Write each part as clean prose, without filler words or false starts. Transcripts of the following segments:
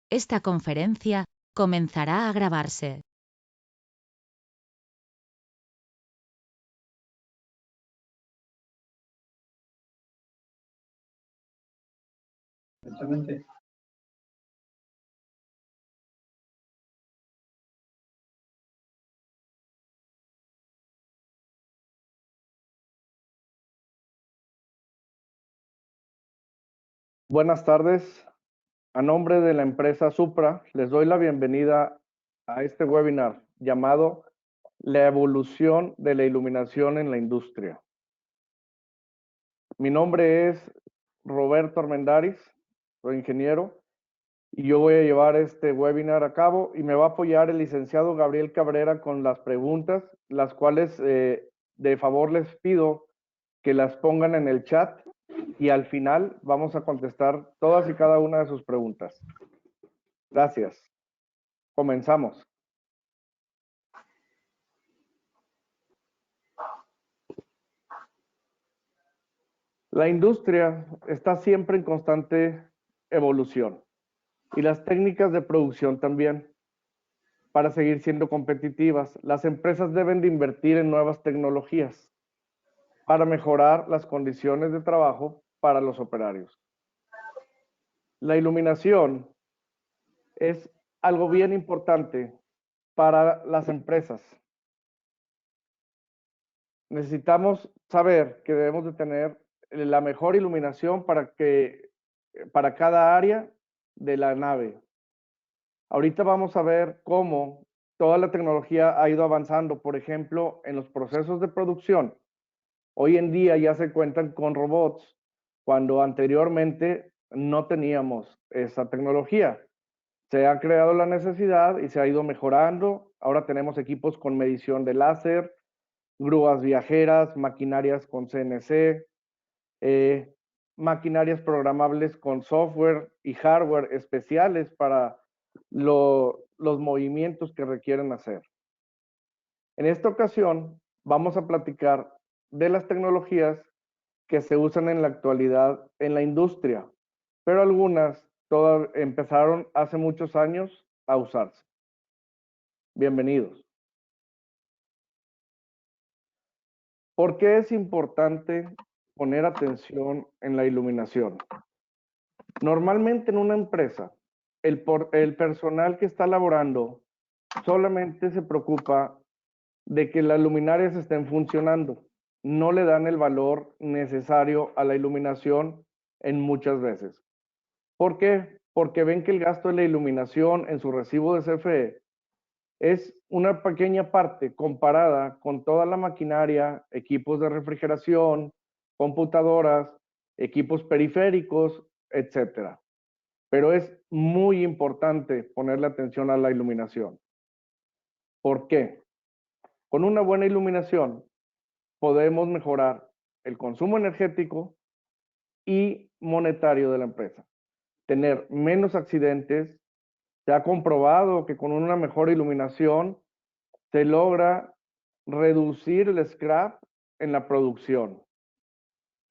Esta conferencia comenzará a grabarse. Exactamente. Buenas tardes. A nombre de la empresa Supra, les doy la bienvenida a este webinar llamado La evolución de la iluminación en la industria. Mi nombre es Roberto Armendáriz, soy ingeniero y yo voy a llevar este webinar a cabo y me va a apoyar el licenciado Gabriel Cabrera con las preguntas, las cuales de favor les pido que las pongan en el chat y al final vamos a contestar todas y cada una de sus preguntas. Gracias. Comenzamos. La industria está siempre en constante evolución y las técnicas de producción también. Para seguir siendo competitivas, las empresas deben de invertir en nuevas tecnologías para mejorar las condiciones de trabajo para los operarios. La iluminación es algo bien importante para las empresas. Necesitamos saber que debemos de tener la mejor iluminación para cada área de la nave. Ahorita vamos a ver cómo toda la tecnología ha ido avanzando, por ejemplo, en los procesos de producción. Hoy en día ya se cuentan con robots, cuando anteriormente no teníamos esa tecnología. Se ha creado la necesidad y se ha ido mejorando. Ahora tenemos equipos con medición de láser, grúas viajeras, maquinarias con CNC, maquinarias programables con software y hardware especiales para los movimientos que requieren hacer. En esta ocasión vamos a platicar de las tecnologías que se usan en la actualidad en la industria, pero algunas todas empezaron hace muchos años a usarse. Bienvenidos. ¿Por qué es importante poner atención en la iluminación? Normalmente en una empresa, el personal que está laborando solamente se preocupa de que las luminarias estén funcionando. No le dan el valor necesario a la iluminación en muchas veces. ¿Por qué? Porque ven que el gasto de la iluminación en su recibo de CFE es una pequeña parte comparada con toda la maquinaria, equipos de refrigeración, computadoras, equipos periféricos, etcétera. Pero es muy importante ponerle atención a la iluminación. ¿Por qué? Con una buena iluminación podemos mejorar el consumo energético y monetario de la empresa. Tener menos accidentes. Se ha comprobado que con una mejor iluminación se logra reducir el scrap en la producción,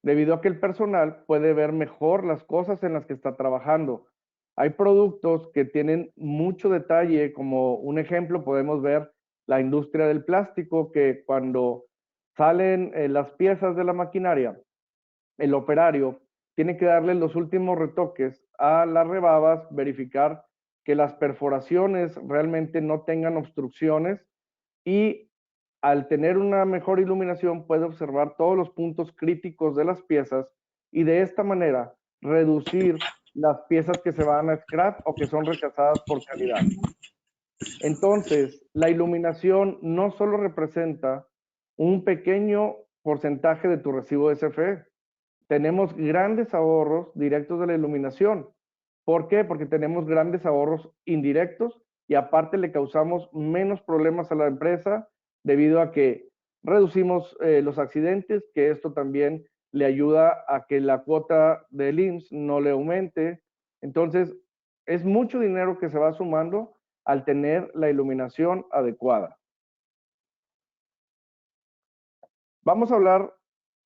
debido a que el personal puede ver mejor las cosas en las que está trabajando. Hay productos que tienen mucho detalle, como un ejemplo podemos ver la industria del plástico, que cuando salen las piezas de la maquinaria, el operario tiene que darle los últimos retoques a las rebabas, verificar que las perforaciones realmente no tengan obstrucciones y al tener una mejor iluminación puede observar todos los puntos críticos de las piezas y de esta manera reducir las piezas que se van a scrap o que son rechazadas por calidad. Entonces, la iluminación no solo representa un pequeño porcentaje de tu recibo de CFE, tenemos grandes ahorros directos de la iluminación. ¿Por qué? Porque tenemos grandes ahorros indirectos y aparte le causamos menos problemas a la empresa debido a que reducimos los accidentes, que esto también le ayuda a que la cuota del IMSS no le aumente. Entonces, es mucho dinero que se va sumando al tener la iluminación adecuada. Vamos a hablar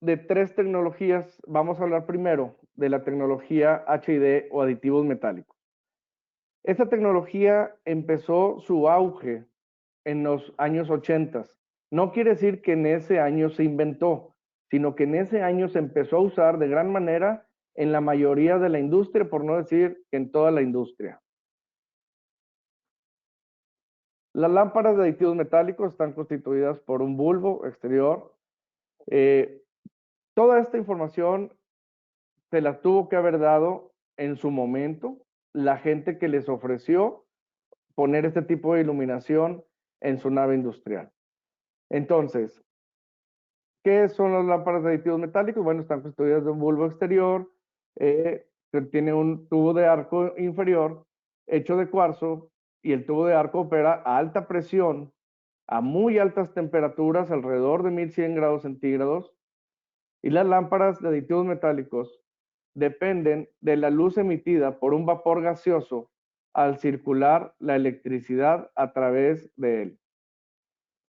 de tres tecnologías. Vamos a hablar primero de la tecnología HID o aditivos metálicos. Esta tecnología empezó su auge en los años 80. No quiere decir que en ese año se inventó, sino que en ese año se empezó a usar de gran manera en la mayoría de la industria, por no decir que en toda la industria. Las lámparas de aditivos metálicos están constituidas por un bulbo exterior. Toda esta información se la tuvo que haber dado en su momento la gente que les ofreció poner este tipo de iluminación en su nave industrial. Entonces, ¿qué son las lámparas de aditivos metálicos? Bueno, están constituidas de un bulbo exterior que tiene un tubo de arco inferior hecho de cuarzo y el tubo de arco opera a alta presión, a muy altas temperaturas, alrededor de 1100 grados centígrados, y las lámparas de aditivos metálicos dependen de la luz emitida por un vapor gaseoso al circular la electricidad a través de él.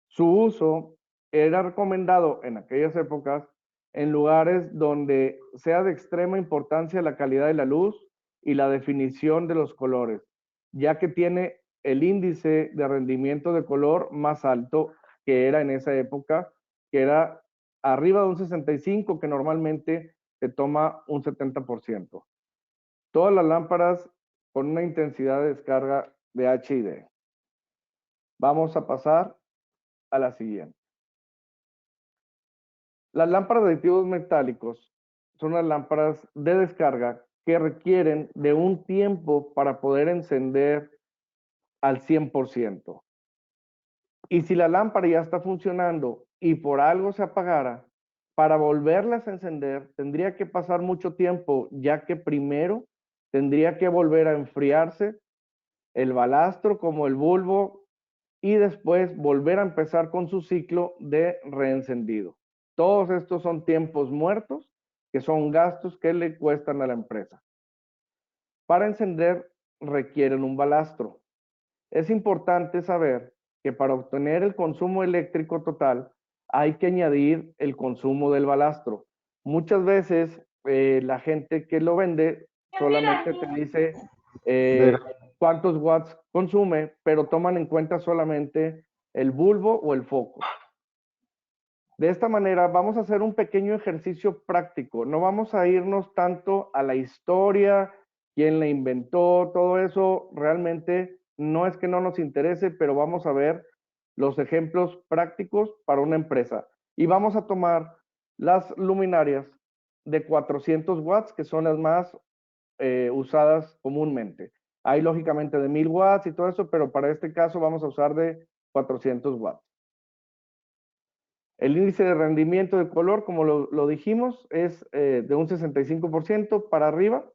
Su uso era recomendado en aquellas épocas en lugares donde sea de extrema importancia la calidad de la luz y la definición de los colores, ya que tiene el índice de rendimiento de color más alto que era en esa época, que era arriba de un 65, que normalmente se toma un 70%. Todas las lámparas con una intensidad de descarga de HID. Vamos a pasar a la siguiente. Las lámparas de aditivos metálicos son las lámparas de descarga que requieren de un tiempo para poder encender al 100%. Y si la lámpara ya está funcionando y por algo se apagara, para volverlas a encender tendría que pasar mucho tiempo, ya que primero tendría que volver a enfriarse el balastro como el bulbo y después volver a empezar con su ciclo de reencendido. Todos estos son tiempos muertos, que son gastos que le cuestan a la empresa. Para encender requieren un balastro. Es importante saber que para obtener el consumo eléctrico total hay que añadir el consumo del balastro. Muchas veces la gente que lo vende solamente te dice cuántos watts consume, pero toman en cuenta solamente el bulbo o el foco. De esta manera vamos a hacer un pequeño ejercicio práctico. No vamos a irnos tanto a la historia, quién la inventó, todo eso realmente no es que no nos interese, pero vamos a ver los ejemplos prácticos para una empresa. Y vamos a tomar las luminarias de 400 watts, que son las más usadas comúnmente. Hay lógicamente de 1000 watts y todo eso, pero para este caso vamos a usar de 400 watts. El índice de rendimiento de color, como lo dijimos, es de un 65% para arriba.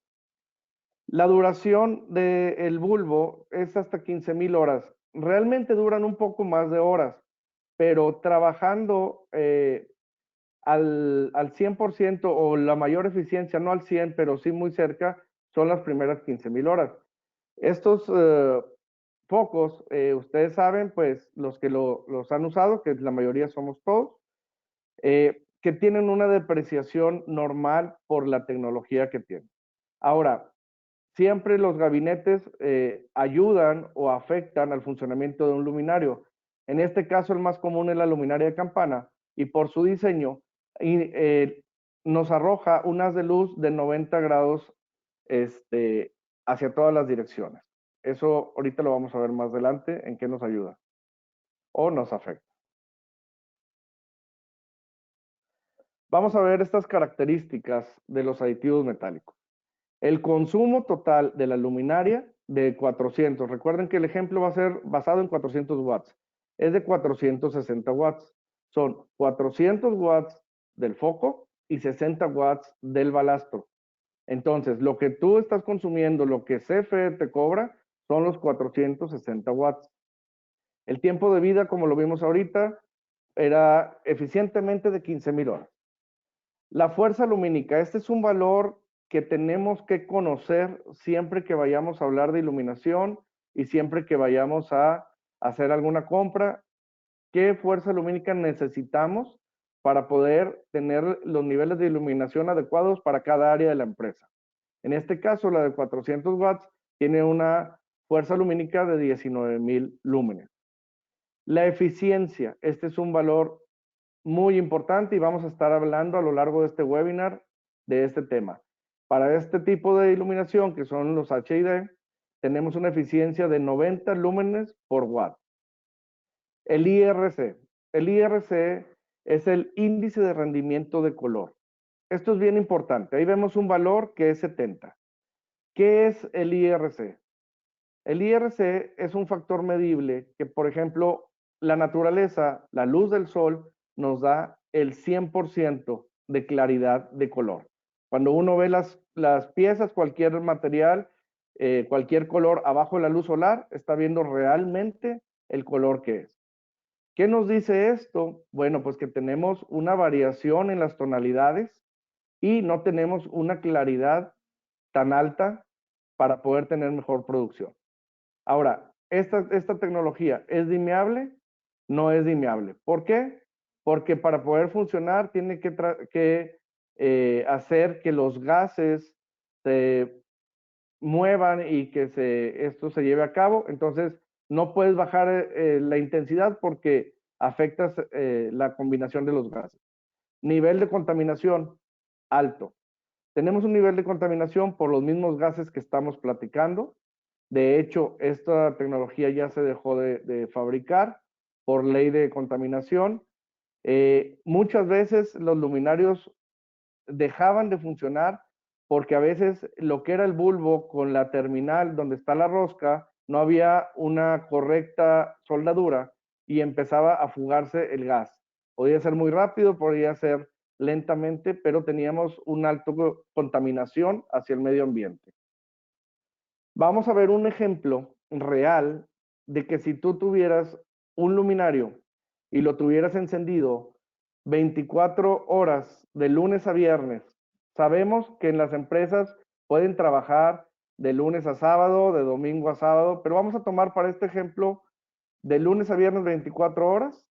La duración del bulbo es hasta 15,000 horas. Realmente duran un poco más de horas, pero trabajando al 100% o la mayor eficiencia, no al 100, pero sí muy cerca, son las primeras 15,000 horas. Estos focos, ustedes saben, pues los que los han usado, que la mayoría somos todos, que tienen una depreciación normal por la tecnología que tienen. Ahora, siempre los gabinetes ayudan o afectan al funcionamiento de un luminario. En este caso, el más común es la luminaria de campana y por su diseño nos arroja un haz de luz de 90 grados hacia todas las direcciones. Eso ahorita lo vamos a ver más adelante en qué nos ayuda o nos afecta. Vamos a ver estas características de los aditivos metálicos. El consumo total de la luminaria de 400. Recuerden que el ejemplo va a ser basado en 400 watts. Es de 460 watts. Son 400 watts del foco y 60 watts del balastro. Entonces, lo que tú estás consumiendo, lo que CFE te cobra, son los 460 watts. El tiempo de vida, como lo vimos ahorita, era eficientemente de 15,000 horas. La fuerza lumínica, este es un valor que tenemos que conocer siempre que vayamos a hablar de iluminación y siempre que vayamos a hacer alguna compra. ¿Qué fuerza lumínica necesitamos para poder tener los niveles de iluminación adecuados para cada área de la empresa? En este caso, la de 400 watts tiene una fuerza lumínica de 19,000 lúmenes. La eficiencia, este es un valor muy importante y vamos a estar hablando a lo largo de este webinar de este tema. Para este tipo de iluminación, que son los HID, tenemos una eficiencia de 90 lúmenes por watt. El IRC. El IRC es el índice de rendimiento de color. Esto es bien importante. Ahí vemos un valor que es 70. ¿Qué es el IRC? El IRC es un factor medible que, por ejemplo, la naturaleza, la luz del sol, nos da el 100% de claridad de color. Cuando uno ve las piezas, cualquier material, cualquier color abajo de la luz solar, está viendo realmente el color que es. ¿Qué nos dice esto? Bueno, pues que tenemos una variación en las tonalidades y no tenemos una claridad tan alta para poder tener mejor producción. Ahora, ¿esta tecnología es dimeable? No es dimeable. ¿Por qué? Porque para poder funcionar tiene que hacer que los gases se muevan y que esto se lleve a cabo. Entonces, no puedes bajar la intensidad porque afectas la combinación de los gases. Nivel de contaminación alto. Tenemos un nivel de contaminación por los mismos gases que estamos platicando. De hecho, esta tecnología ya se dejó de fabricar por ley de contaminación. Muchas veces los luminarios dejaban de funcionar porque a veces lo que era el bulbo con la terminal donde está la rosca, no había una correcta soldadura y empezaba a fugarse el gas. Podía ser muy rápido, podía ser lentamente, pero teníamos una alta contaminación hacia el medio ambiente. Vamos a ver un ejemplo real de que si tú tuvieras un luminario y lo tuvieras encendido 24 horas de lunes a viernes, sabemos que en las empresas pueden trabajar de lunes a sábado, de domingo a sábado, pero vamos a tomar para este ejemplo de lunes a viernes 24 horas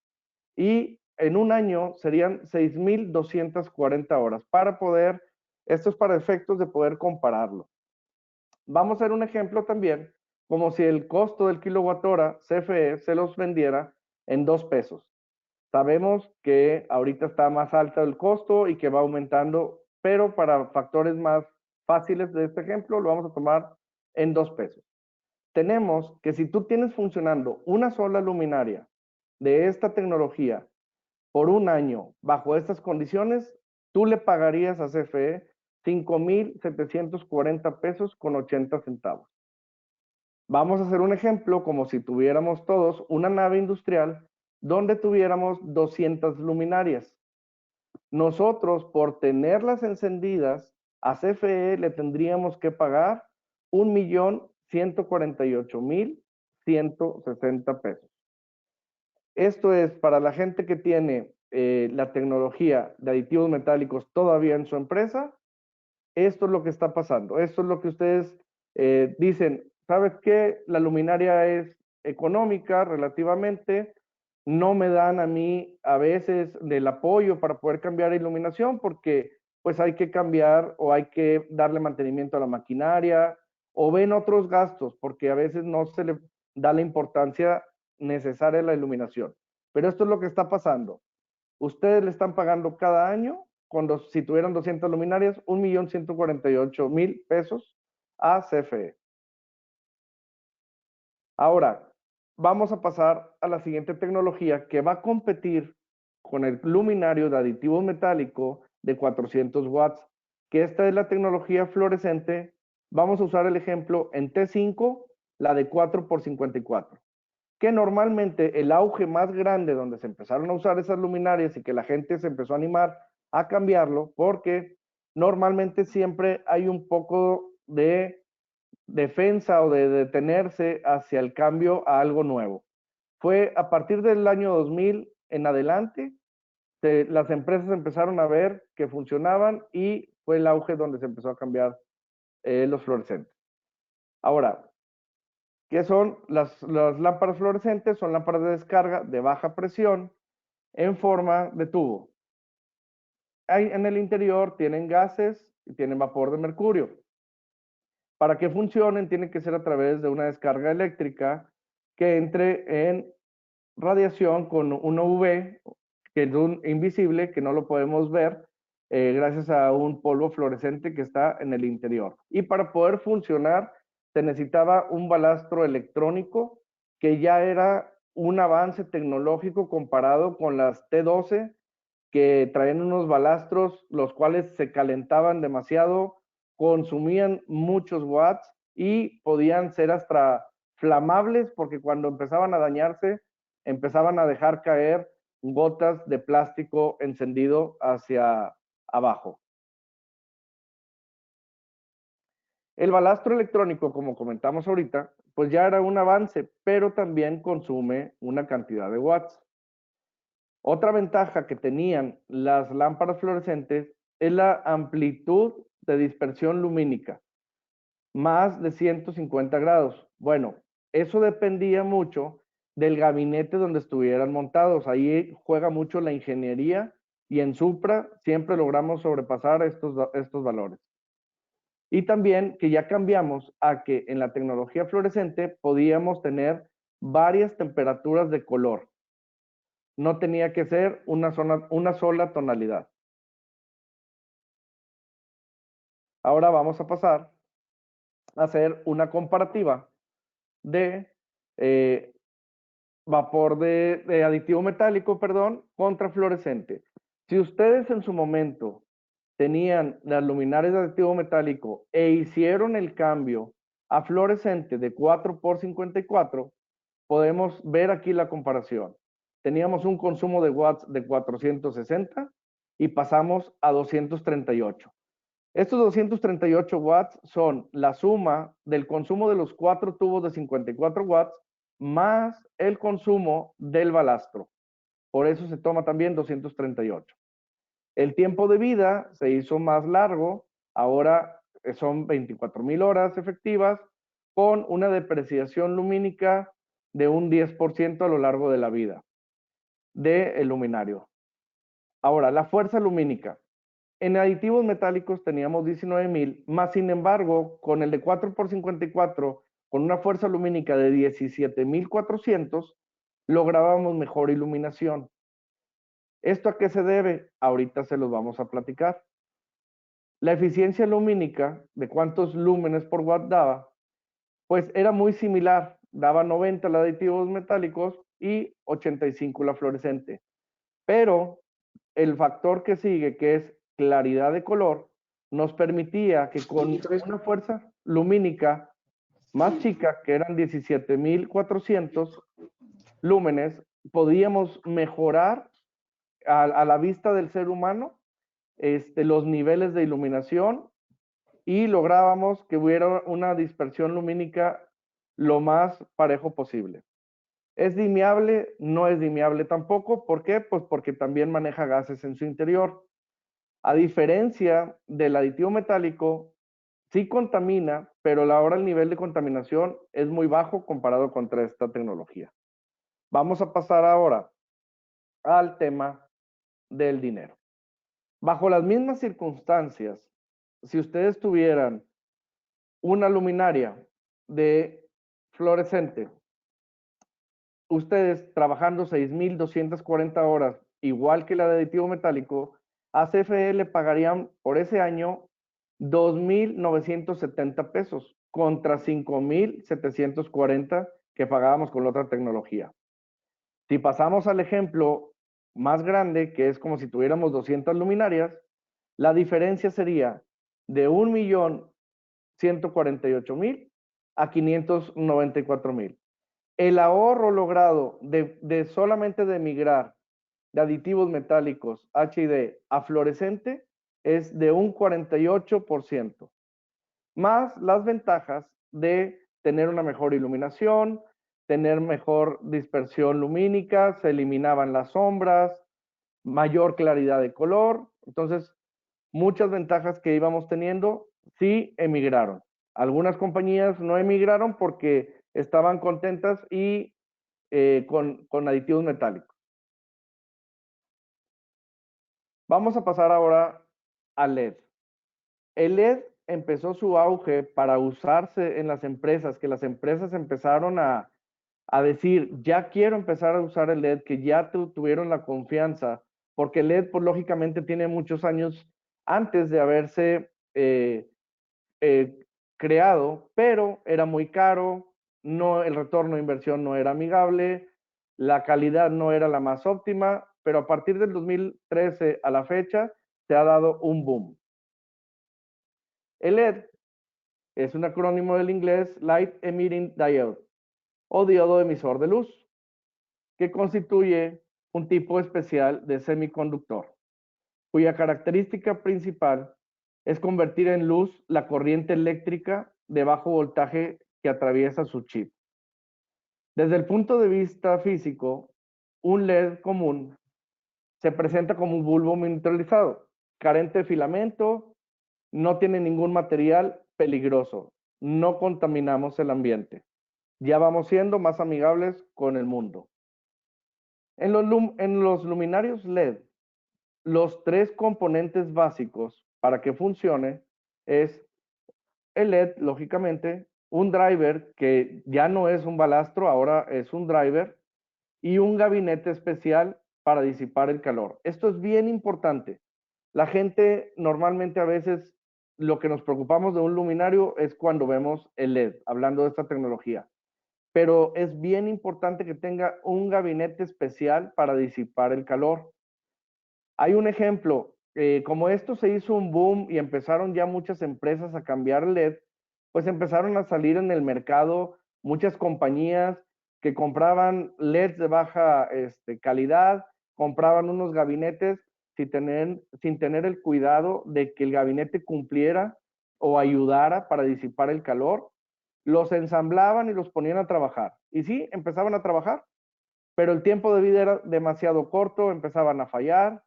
y en un año serían 6,240 horas para poder, esto es para efectos de poder compararlo. Vamos a hacer un ejemplo también, como si el costo del kilowatt hora CFE se los vendiera en 2 pesos. Sabemos que ahorita está más alto el costo y que va aumentando, pero para factores más fáciles de este ejemplo lo vamos a tomar en 2 pesos. Tenemos que si tú tienes funcionando una sola luminaria de esta tecnología por un año bajo estas condiciones, tú le pagarías a CFE 5,740 pesos con 80 centavos. Vamos a hacer un ejemplo como si tuviéramos todos una nave industrial donde tuviéramos 200 luminarias. Nosotros, por tenerlas encendidas, a CFE le tendríamos que pagar 1,148,160 pesos. Esto es para la gente que tiene la tecnología de aditivos metálicos todavía en su empresa. Esto es lo que está pasando. Esto es lo que ustedes dicen. ¿Sabes qué? La luminaria es económica relativamente. No me dan a mí a veces del apoyo para poder cambiar iluminación porque pues hay que cambiar o hay que darle mantenimiento a la maquinaria o ven otros gastos porque a veces no se le da la importancia necesaria a la iluminación. Pero esto es lo que está pasando. Ustedes le están pagando cada año, cuando si tuvieran 200 luminarias, 1,148,000 pesos a CFE. Ahora, vamos a pasar a la siguiente tecnología que va a competir con el luminario de aditivo metálico de 400 watts, que esta es la tecnología fluorescente. Vamos a usar el ejemplo en T5, la de 4x54, que normalmente el auge más grande donde se empezaron a usar esas luminarias y que la gente se empezó a animar a cambiarlo, porque normalmente siempre hay un poco de defensa o de detenerse hacia el cambio a algo nuevo. Fue a partir del año 2000 en adelante, las empresas empezaron a ver que funcionaban y fue el auge donde se empezó a cambiar los fluorescentes. Ahora, ¿qué son las lámparas fluorescentes? Son lámparas de descarga de baja presión en forma de tubo. En el interior tienen gases y tienen vapor de mercurio. Para que funcionen, tiene que ser a través de una descarga eléctrica que entre en radiación con una UV, que es un invisible, que no lo podemos ver, gracias a un polvo fluorescente que está en el interior. Y para poder funcionar, se necesitaba un balastro electrónico, que ya era un avance tecnológico comparado con las T12, que traían unos balastros, los cuales se calentaban demasiado, consumían muchos watts y podían ser hasta flamables, porque cuando empezaban a dañarse, empezaban a dejar caer gotas de plástico encendido hacia abajo. El balastro electrónico, como comentamos ahorita, pues ya era un avance, pero también consume una cantidad de watts. Otra ventaja que tenían las lámparas fluorescentes es la amplitud de dispersión lumínica, más de 150 grados. Bueno, eso dependía mucho del gabinete donde estuvieran montados. Ahí juega mucho la ingeniería y en Supra siempre logramos sobrepasar estos valores. Y también que ya cambiamos a que en la tecnología fluorescente podíamos tener varias temperaturas de color. No tenía que ser una sola tonalidad. Ahora vamos a pasar a hacer una comparativa de vapor de aditivo metálico, perdón, contra fluorescente. Si ustedes en su momento tenían las luminarias de aditivo metálico e hicieron el cambio a fluorescente de 4 por 54, podemos ver aquí la comparación. Teníamos un consumo de watts de 460 y pasamos a 238. Estos 238 watts son la suma del consumo de los 4 tubos de 54 watts más el consumo del balastro. Por eso se toma también 238. El tiempo de vida se hizo más largo, ahora son 24,000 horas efectivas, con una depreciación lumínica de un 10% a lo largo de la vida del luminario. Ahora, la fuerza lumínica. En aditivos metálicos teníamos 19,000, más sin embargo, con el de 4 por 54, con una fuerza lumínica de 17,400, lográbamos mejor iluminación. ¿Esto a qué se debe? Ahorita se los vamos a platicar. La eficiencia lumínica, de cuántos lúmenes por watt daba, pues era muy similar. Daba 90 los aditivos metálicos y 85 la fluorescente. Pero el factor que sigue, que es claridad de color, nos permitía que con una fuerza lumínica más chica, que eran 17,400 lúmenes, podíamos mejorar a la vista del ser humano los niveles de iluminación y lográbamos que hubiera una dispersión lumínica lo más parejo posible. ¿Es dimiable? No es dimiable tampoco. ¿Por qué? Pues porque también maneja gases en su interior. A diferencia del aditivo metálico, sí contamina, pero ahora el nivel de contaminación es muy bajo comparado contra esta tecnología. Vamos a pasar ahora al tema del dinero. Bajo las mismas circunstancias, si ustedes tuvieran una luminaria de fluorescente, ustedes trabajando 6,240 horas, igual que la de aditivo metálico, a CFE le pagarían por ese año 2,970 pesos contra 5,740 que pagábamos con la otra tecnología. Si pasamos al ejemplo más grande, que es como si tuviéramos 200 luminarias, la diferencia sería de 1,148,000 a 594,000. El ahorro logrado de solamente de migrar de aditivos metálicos HID a fluorescente es de un 48%, más las ventajas de tener una mejor iluminación, tener mejor dispersión lumínica, se eliminaban las sombras, mayor claridad de color. Entonces, muchas ventajas que íbamos teniendo sí emigraron. Algunas compañías no emigraron porque estaban contentas y con aditivos metálicos. Vamos a pasar ahora al LED. El LED empezó su auge para usarse en las empresas, que las empresas empezaron a decir, ya quiero empezar a usar el LED, que ya tuvieron la confianza, porque el LED, pues lógicamente tiene muchos años antes de haberse eh, creado, pero era muy caro, no, el retorno de inversión no era amigable, la calidad no era la más óptima, pero a partir del 2013 a la fecha se ha dado un boom. El LED es un acrónimo del inglés Light Emitting Diode o diodo emisor de luz, que constituye un tipo especial de semiconductor, cuya característica principal es convertir en luz la corriente eléctrica de bajo voltaje que atraviesa su chip. Desde el punto de vista físico, un LED común se presenta como un bulbo miniaturizado, carente de filamento, no tiene ningún material peligroso, no contaminamos el ambiente. Ya vamos siendo más amigables con el mundo. En los luminarios LED, los tres componentes básicos para que funcione es el LED, lógicamente, un driver que ya no es un balastro, ahora es un driver, y un gabinete especial para disipar el calor. Esto es bien importante. La gente normalmente a veces lo que nos preocupamos de un luminario es cuando vemos el LED, hablando de esta tecnología. Pero es bien importante que tenga un gabinete especial para disipar el calor. Hay un ejemplo, como esto se hizo un boom y empezaron ya muchas empresas a cambiar LED, pues empezaron a salir en el mercado muchas compañías que compraban LEDs de baja calidad, compraban unos gabinetes sin tener el cuidado de que el gabinete cumpliera o ayudara para disipar el calor, los ensamblaban y los ponían a trabajar. Y sí, empezaban a trabajar, pero el tiempo de vida era demasiado corto, empezaban a fallar.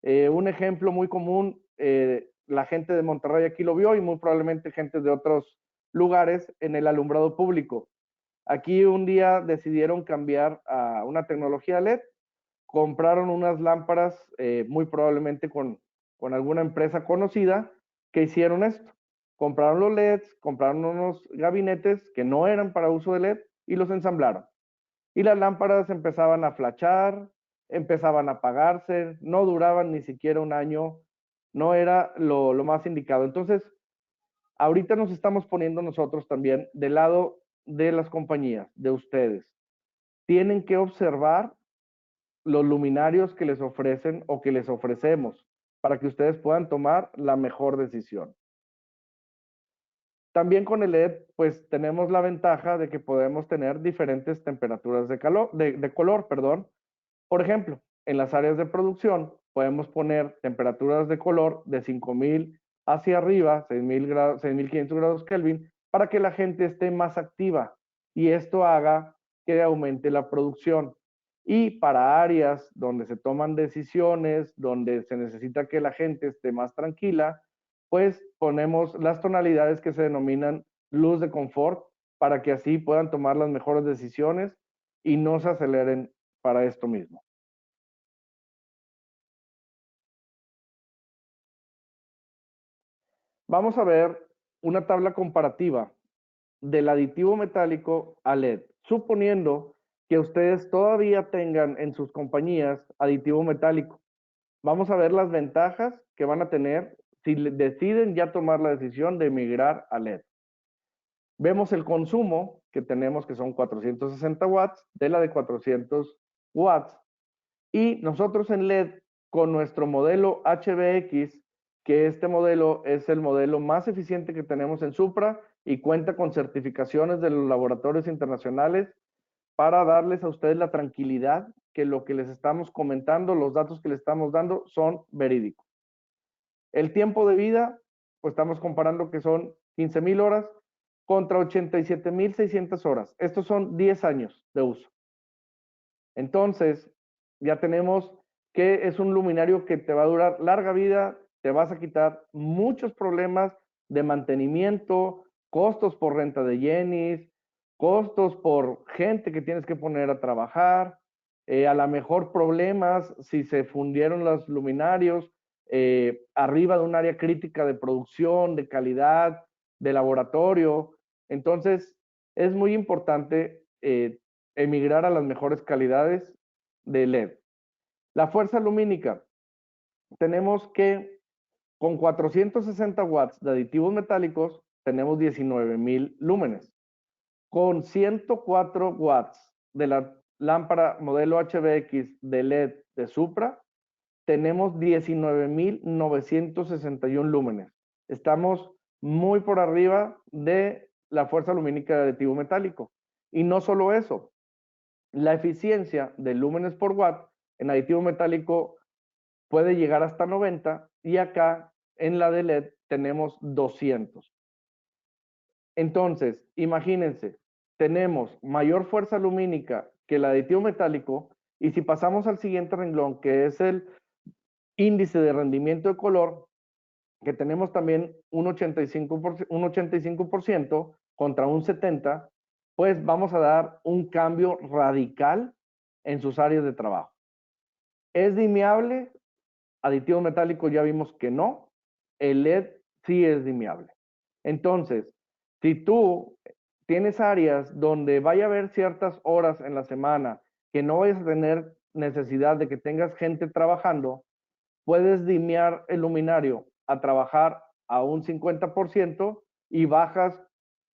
Un ejemplo muy común, la gente de Monterrey aquí lo vio y muy probablemente gente de otros lugares en el alumbrado público. Aquí un día decidieron cambiar a una tecnología LED, compraron unas lámparas, muy probablemente con alguna empresa conocida, que hicieron esto. Compraron los LEDs, compraron unos gabinetes que no eran para uso de LED y los ensamblaron. Y las lámparas empezaban a flachar, empezaban a apagarse, no duraban ni siquiera un año, no era lo más indicado. Entonces, ahorita nos estamos poniendo nosotros también del lado de las compañías, de ustedes. Tienen que observar los luminarios que les ofrecen o que les ofrecemos para que ustedes puedan tomar la mejor decisión. También con el LED, pues tenemos la ventaja de que podemos tener diferentes temperaturas de color, perdón. Por ejemplo, en las áreas de producción podemos poner temperaturas de color de 5000 hacia arriba, 6000 grados, 6500 grados Kelvin, para que la gente esté más activa y esto haga que aumente la producción. Y para áreas donde se toman decisiones, donde se necesita que la gente esté más tranquila, pues ponemos las tonalidades que se denominan luz de confort para que así puedan tomar las mejores decisiones y no se aceleren para esto mismo. Vamos a ver una tabla comparativa del aditivo metálico a LED, suponiendo que ustedes todavía tengan en sus compañías aditivo metálico. Vamos a ver las ventajas que van a tener si deciden ya tomar la decisión de migrar a LED. Vemos el consumo que tenemos, que son 460 watts, de la de 400 watts, y nosotros en LED, con nuestro modelo HBX, que este modelo es el modelo más eficiente que tenemos en Supra y cuenta con certificaciones de los laboratorios internacionales para darles a ustedes la tranquilidad que lo que les estamos comentando, los datos que les estamos dando son verídicos. El tiempo de vida, pues estamos comparando que son 15,000 horas contra 87,600 horas. Estos son 10 años de uso. Entonces, ya tenemos que es un luminario que te va a durar larga vida, te vas a quitar muchos problemas de mantenimiento, costos por renta de yenis, costos por gente que tienes que poner a trabajar, a lo mejor problemas si se fundieron los luminarios, arriba de un área crítica de producción, de calidad, de laboratorio. Entonces, es muy importante emigrar a las mejores calidades de LED. La fuerza lumínica. Tenemos que con 460 watts de aditivos metálicos tenemos 19,000 lúmenes. Con 104 watts de la lámpara modelo HBX de LED de Supra, tenemos 19,961 lúmenes. Estamos muy por arriba de la fuerza lumínica de aditivo metálico. Y no solo eso, la eficiencia de lúmenes por watt en aditivo metálico puede llegar hasta 90 y acá en la de LED tenemos 200. Entonces, imagínense, tenemos mayor fuerza lumínica que el aditivo metálico y si pasamos al siguiente renglón, que es el índice de rendimiento de color, que tenemos también un 85% contra un 70%, pues vamos a dar un cambio radical en sus áreas de trabajo. ¿Es dimeable? Aditivo metálico ya vimos que no. El LED sí es dimeable. Entonces, si tú tienes áreas donde vaya a haber ciertas horas en la semana que no vayas a tener necesidad de que tengas gente trabajando, puedes dimear el luminario a trabajar a un 50% y bajas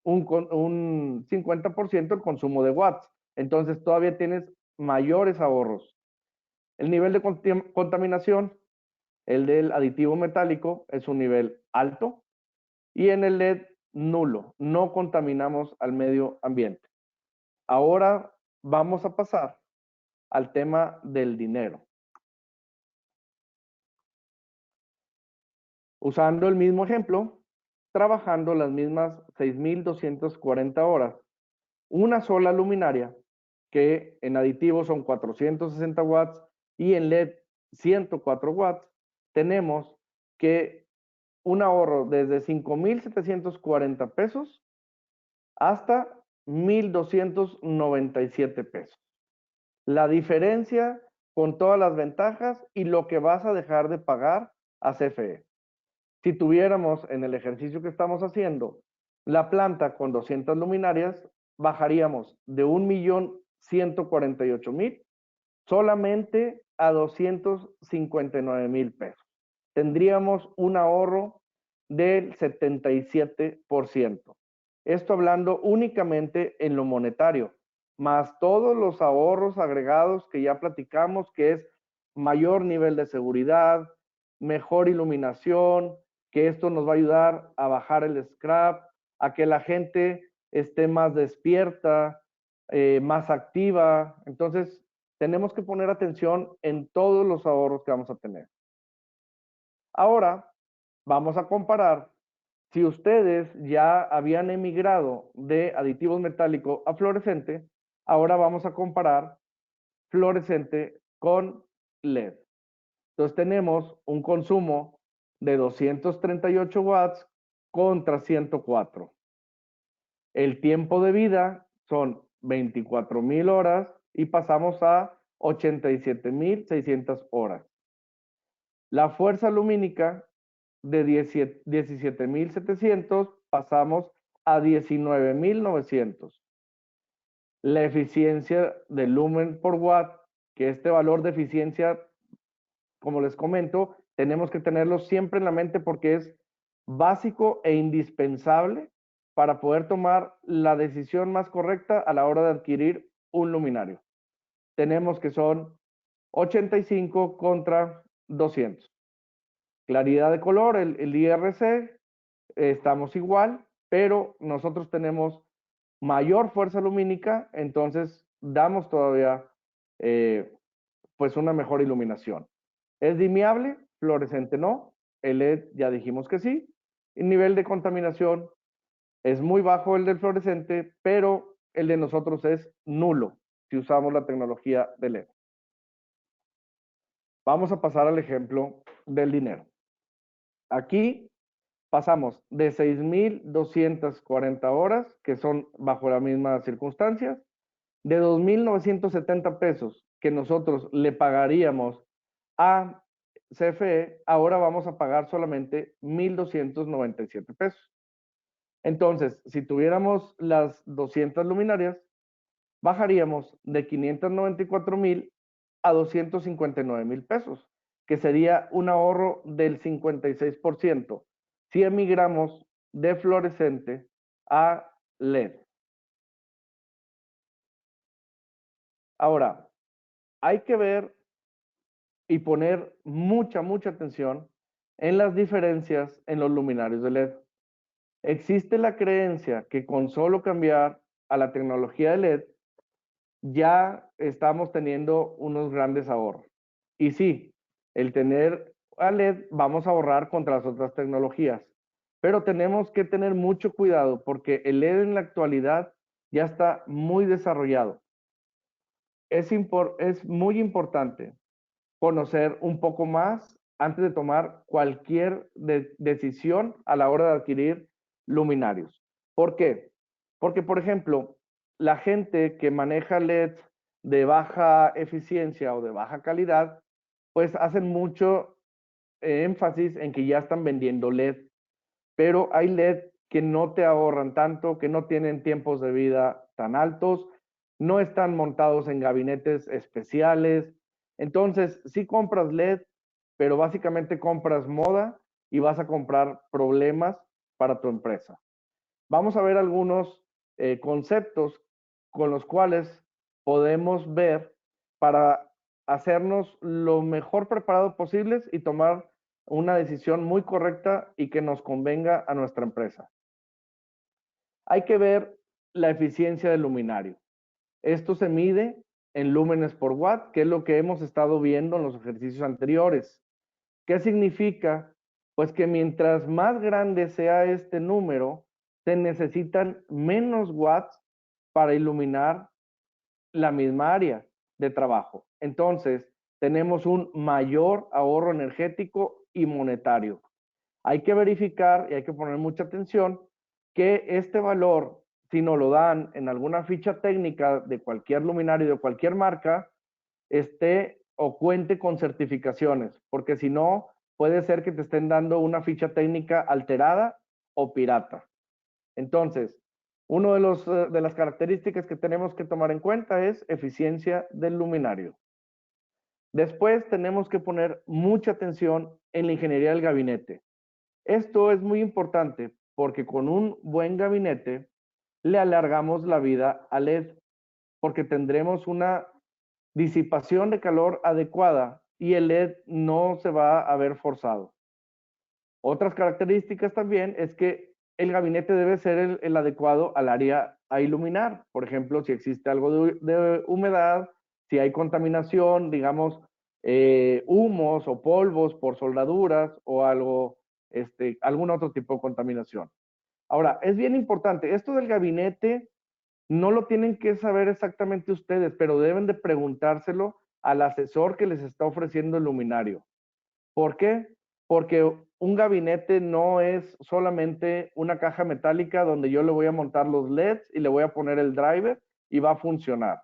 un 50% el consumo de watts. Entonces todavía tienes mayores ahorros. El nivel de contaminación, el del aditivo metálico, es un nivel alto y en el LED nulo. No contaminamos al medio ambiente. Ahora vamos a pasar al tema del dinero. Usando el mismo ejemplo, trabajando las mismas 6,240 horas, una sola luminaria, que en aditivos son 460 watts y en LED 104 watts, tenemos que un ahorro desde 5,740 pesos hasta 1,297 pesos. La diferencia con todas las ventajas y lo que vas a dejar de pagar a CFE. Si tuviéramos en el ejercicio que estamos haciendo la planta con 200 luminarias, bajaríamos de 1,148,000 solamente a 259,000 pesos. Tendríamos un ahorro del 77%. Esto hablando únicamente en lo monetario, más todos los ahorros agregados que ya platicamos, que es mayor nivel de seguridad, mejor iluminación, que esto nos va a ayudar a bajar el scrap, a que la gente esté más despierta, más activa. Entonces, tenemos que poner atención en todos los ahorros que vamos a tener. Ahora, vamos a comparar si ustedes ya habían emigrado de aditivos metálicos a fluorescente. Ahora vamos a comparar fluorescente con LED. Entonces tenemos un consumo de 238 watts contra 104. El tiempo de vida son 24,000 horas y pasamos a 87,600 horas. La fuerza lumínica de 17,700 pasamos a 19,900. La eficiencia de lumen por watt, que este valor de eficiencia, como les comento, tenemos que tenerlo siempre en la mente porque es básico e indispensable para poder tomar la decisión más correcta a la hora de adquirir un luminario. Tenemos que son 85 contra 200. Claridad de color, el IRC, estamos igual, pero nosotros tenemos mayor fuerza lumínica, entonces damos todavía pues una mejor iluminación. ¿Es dimeable? Fluorescente no. El LED ya dijimos que sí. El nivel de contaminación es muy bajo el del fluorescente, pero el de nosotros es nulo si usamos la tecnología de LED. Vamos a pasar al ejemplo del dinero. Aquí pasamos de 6,240 horas, que son bajo las mismas circunstancias, de 2,970 pesos que nosotros le pagaríamos a CFE, ahora vamos a pagar solamente 1,297 pesos. Entonces, si tuviéramos las 200 luminarias, bajaríamos de 594,000 a 259,000 pesos, que sería un ahorro del 56% si emigramos de fluorescente a LED. Ahora, hay que ver y poner mucha atención en las diferencias en los luminarios de LED. Existe la creencia que con solo cambiar a la tecnología de LED ya estamos teniendo unos grandes ahorros. Y sí, el tener a LED vamos a ahorrar contra las otras tecnologías, pero tenemos que tener mucho cuidado porque el LED en la actualidad ya está muy desarrollado. Es muy importante conocer un poco más antes de tomar cualquier decisión a la hora de adquirir luminarios. ¿Por qué? Porque, por ejemplo, la gente que maneja LEDs de baja eficiencia o de baja calidad, pues hacen mucho énfasis en que ya están vendiendo LED, pero hay LED que no te ahorran tanto, que no tienen tiempos de vida tan altos, no están montados en gabinetes especiales. Entonces, sí compras LED, pero básicamente compras moda y vas a comprar problemas para tu empresa. Vamos a ver algunos conceptos con los cuales podemos ver para hacernos lo mejor preparado posibles y tomar una decisión muy correcta y que nos convenga a nuestra empresa. Hay que ver la eficiencia del luminario. Esto se mide en lúmenes por watt, que es lo que hemos estado viendo en los ejercicios anteriores. ¿Qué significa? Pues que mientras más grande sea este número, se necesitan menos watts para iluminar la misma área de trabajo. Entonces, tenemos un mayor ahorro energético y monetario. Hay que verificar y hay que poner mucha atención que este valor, si nos lo dan en alguna ficha técnica de cualquier luminario de cualquier marca, esté o cuente con certificaciones, porque si no, puede ser que te estén dando una ficha técnica alterada o pirata. Entonces, una de las características que tenemos que tomar en cuenta es eficiencia del luminario. Después tenemos que poner mucha atención en la ingeniería del gabinete. Esto es muy importante porque con un buen gabinete le alargamos la vida al LED porque tendremos una disipación de calor adecuada y el LED no se va a ver forzado. Otras características también es que el gabinete debe ser el adecuado al área a iluminar. Por ejemplo, si existe algo de humedad, si hay contaminación, digamos, humos o polvos por soldaduras o algo, algún otro tipo de contaminación. Ahora, es bien importante, esto del gabinete no lo tienen que saber exactamente ustedes, pero deben de preguntárselo al asesor que les está ofreciendo el luminario. ¿Por qué? Porque un gabinete no es solamente una caja metálica donde yo le voy a montar los LEDs y le voy a poner el driver y va a funcionar.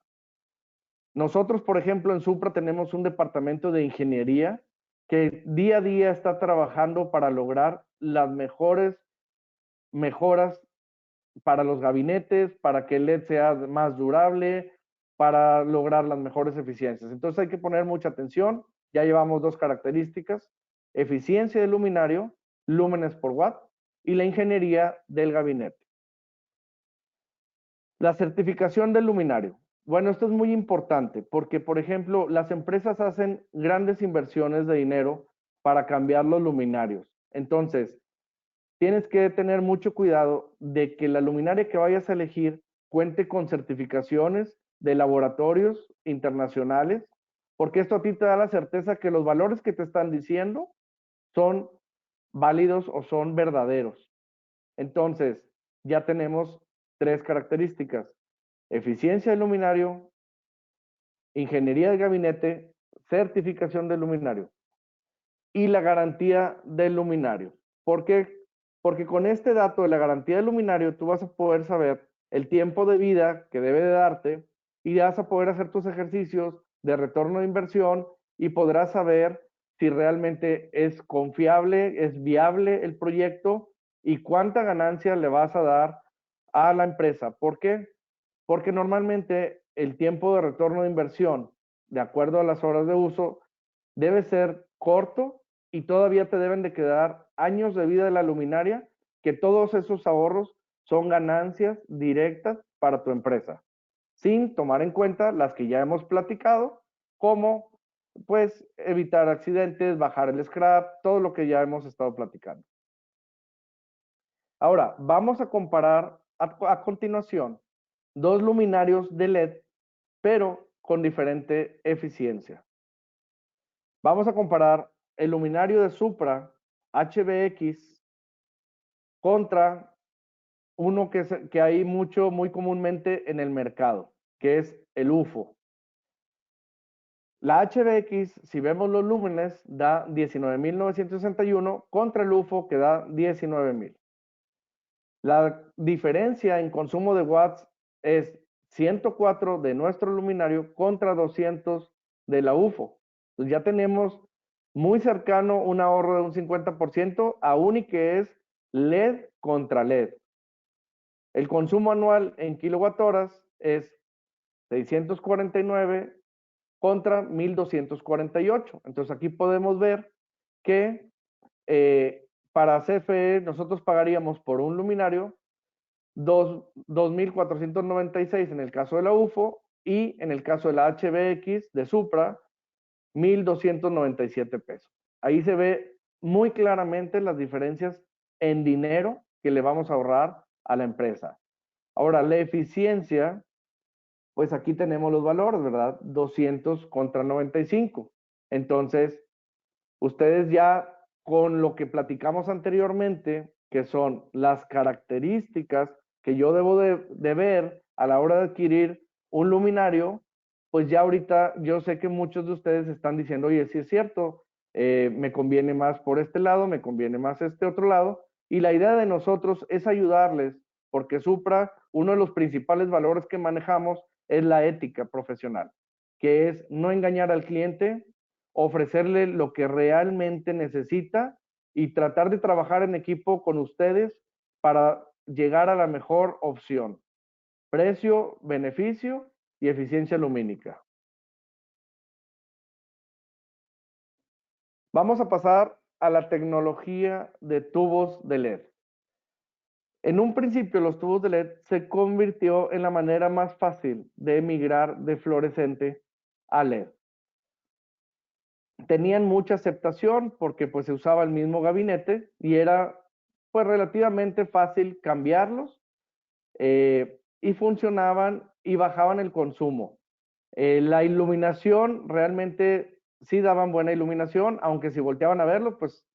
Nosotros, por ejemplo, en Supra tenemos un departamento de ingeniería que día a día está trabajando para lograr las mejores mejoras para los gabinetes, para que el LED sea más durable, para lograr las mejores eficiencias. Entonces hay que poner mucha atención. Ya llevamos dos características: eficiencia del luminario, lúmenes por watt, y la ingeniería del gabinete. La certificación del luminario. Bueno, esto es muy importante porque, por ejemplo, las empresas hacen grandes inversiones de dinero para cambiar los luminarios. Entonces, tienes que tener mucho cuidado de que la luminaria que vayas a elegir cuente con certificaciones de laboratorios internacionales, porque esto a ti te da la certeza que los valores que te están diciendo son válidos o son verdaderos. Entonces, ya tenemos tres características: eficiencia del luminario, ingeniería de gabinete, certificación del luminario y la garantía del luminario. ¿Por qué? Porque con este dato de la garantía del luminario tú vas a poder saber el tiempo de vida que debe de darte y vas a poder hacer tus ejercicios de retorno de inversión y podrás saber si realmente es confiable, es viable el proyecto y cuánta ganancia le vas a dar a la empresa. ¿Por qué? Porque normalmente el tiempo de retorno de inversión, de acuerdo a las horas de uso, debe ser corto y todavía te deben de quedar años de vida de la luminaria, que todos esos ahorros son ganancias directas para tu empresa, sin tomar en cuenta las que ya hemos platicado, como pues evitar accidentes, bajar el scrap, todo lo que ya hemos estado platicando. Ahora, vamos a comparar a continuación dos luminarios de LED, pero con diferente eficiencia. Vamos a comparar el luminario de Supra HBX contra uno que hay muy comúnmente en el mercado, que es el UFO. La HBX, si vemos los lúmenes, da 19.961 contra el UFO que da 19.000. La diferencia en consumo de watts es 104 de nuestro luminario contra 200 de la UFO. Entonces ya tenemos muy cercano un ahorro de un 50%, aún y que es LED contra LED. El consumo anual en kilowatt horas es 649 contra 1.248. Entonces aquí podemos ver que para CFE nosotros pagaríamos por un luminario 2.496 en el caso de la UFO y en el caso de la HBX de Supra, 1.297 pesos. Ahí se ve muy claramente las diferencias en dinero que le vamos a ahorrar a la empresa. Ahora, la eficiencia, pues aquí tenemos los valores, ¿verdad? 200 contra 95. Entonces, ustedes ya con lo que platicamos anteriormente, que son las características que yo debo de ver a la hora de adquirir un luminario, pues ya ahorita yo sé que muchos de ustedes están diciendo, oye, sí es cierto, me conviene más por este lado, me conviene más este otro lado, y la idea de nosotros es ayudarles, porque Supra, uno de los principales valores que manejamos es la ética profesional, que es no engañar al cliente, ofrecerle lo que realmente necesita y tratar de trabajar en equipo con ustedes para llegar a la mejor opción. Precio, beneficio y eficiencia lumínica. Vamos a pasar a la tecnología de tubos de LED. En un principio los tubos de LED se convirtió en la manera más fácil de migrar de fluorescente a LED. Tenían mucha aceptación porque pues se usaba el mismo gabinete y era pues relativamente fácil cambiarlos y funcionaban y bajaban el consumo. La iluminación realmente sí daban buena iluminación, aunque si volteaban a verlo, pues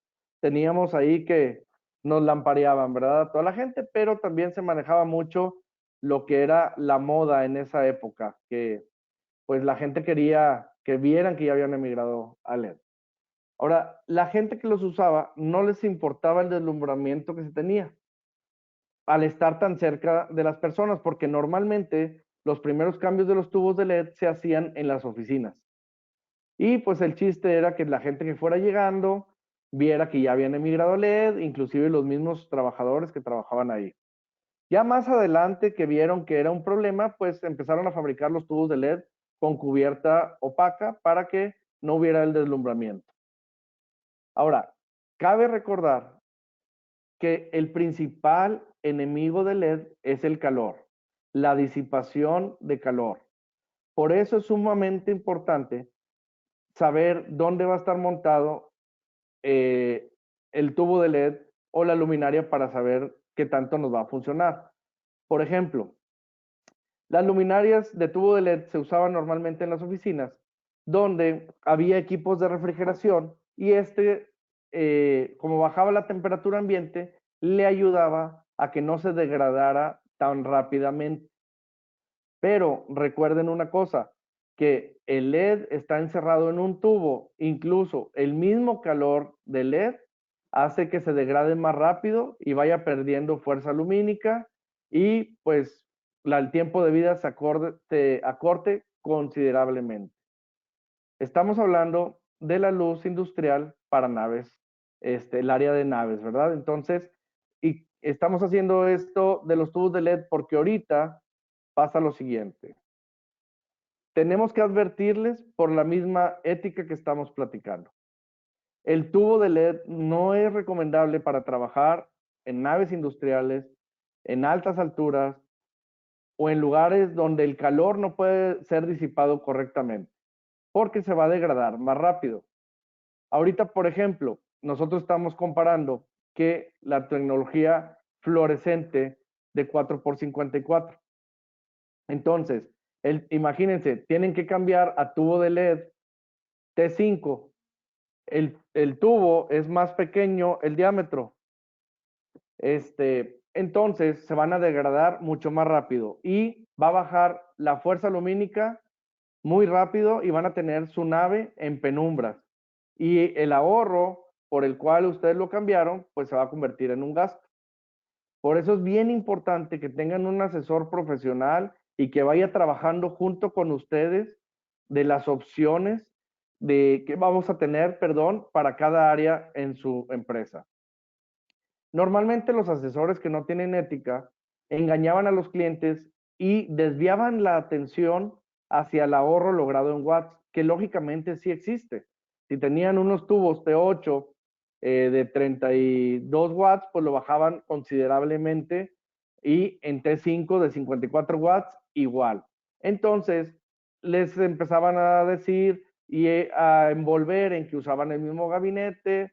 teníamos ahí que nos lampareaban, ¿verdad? A toda la gente, pero también se manejaba mucho lo que era la moda en esa época, que pues la gente quería que vieran que ya habían emigrado a LED. Ahora, la gente que los usaba no les importaba el deslumbramiento que se tenía al estar tan cerca de las personas, porque normalmente los primeros cambios de los tubos de LED se hacían en las oficinas. Y pues el chiste era que la gente que fuera llegando viera que ya habían emigrado a LED, inclusive los mismos trabajadores que trabajaban ahí. Ya más adelante que vieron que era un problema, pues empezaron a fabricar los tubos de LED con cubierta opaca para que no hubiera el deslumbramiento. Ahora, cabe recordar que el principal enemigo del LED es el calor, la disipación de calor. Por eso es sumamente importante saber dónde va a estar montado el tubo de LED o la luminaria para saber qué tanto nos va a funcionar. Por ejemplo, las luminarias de tubo de LED se usaban normalmente en las oficinas, donde había equipos de refrigeración y como bajaba la temperatura ambiente, le ayudaba a que no se degradara tan rápidamente. Pero recuerden una cosa, que el LED está encerrado en un tubo, incluso el mismo calor del LED hace que se degrade más rápido y vaya perdiendo fuerza lumínica y pues el tiempo de vida se acorte considerablemente. Estamos hablando de la luz industrial para naves, el área de naves, ¿verdad? Entonces, y estamos haciendo esto de los tubos de LED porque ahorita pasa lo siguiente. Tenemos que advertirles por la misma ética que estamos platicando. El tubo de LED no es recomendable para trabajar en naves industriales, en altas alturas o en lugares donde el calor no puede ser disipado correctamente, porque se va a degradar más rápido. Ahorita, por ejemplo, nosotros estamos comparando que la tecnología fluorescente de 4x54. Entonces, imagínense, tienen que cambiar a tubo de LED T5. El tubo es más pequeño, el diámetro. Entonces, se van a degradar mucho más rápido y va a bajar la fuerza lumínica muy rápido y van a tener su nave en penumbras. Y el ahorro por el cual ustedes lo cambiaron, pues se va a convertir en un gasto. Por eso es bien importante que tengan un asesor profesional y que vaya trabajando junto con ustedes de las opciones de que vamos a tener, perdón, para cada área en su empresa. Normalmente los asesores que no tienen ética engañaban a los clientes y desviaban la atención hacia el ahorro logrado en watts, que lógicamente sí existe. Si tenían unos tubos T8 de 32 watts, pues lo bajaban considerablemente y en T5 de 54 watts igual. Entonces, les empezaban a decir y a envolver en que usaban el mismo gabinete,